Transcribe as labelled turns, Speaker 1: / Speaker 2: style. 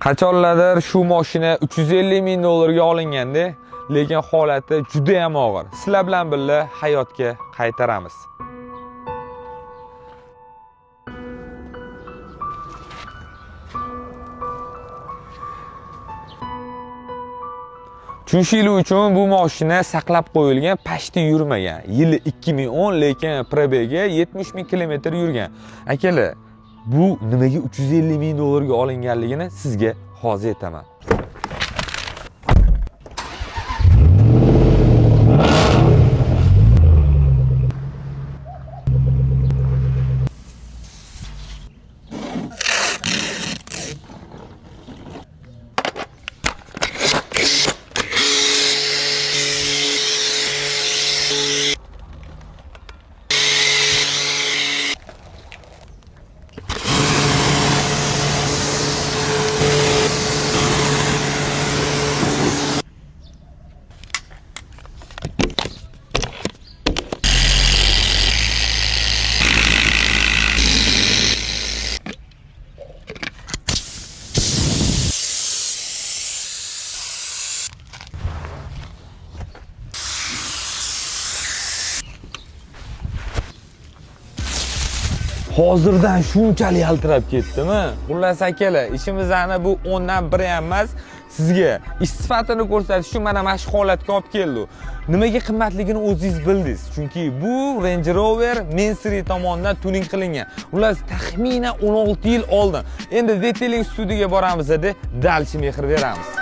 Speaker 1: Qachonlardir shu mashina 350 ming dollarga olinganda, lekin holati juda ham og'ir. Sizlar bilan birga hayotga qaytaramiz. Tushunishlik uchun bu mashina saqlab qo'yilgan, pashti yurmagan. Yili 2010, lekin probegi 70 ming kilometr yurgan. Akalar, bu nimaga 350 ming dollarga olinganligini sizga hozir aytaman. Hozirdan shunchalik yaltirab ketdimi? Xullas akalar, ishimizni bu 10 dan 1 ham emas, sizga ish sifatini ko'rsatish uchun mana shu holatga olib keldi. Nimaga qimmatligini o'zingiz bildingiz. Chunki bu Range Rover Mansory tomonidan tuning qilingan. Xullas taxminan 16 yil oldin. Endi detailing studiyaga boramiz-da, dalchi mehr beramiz.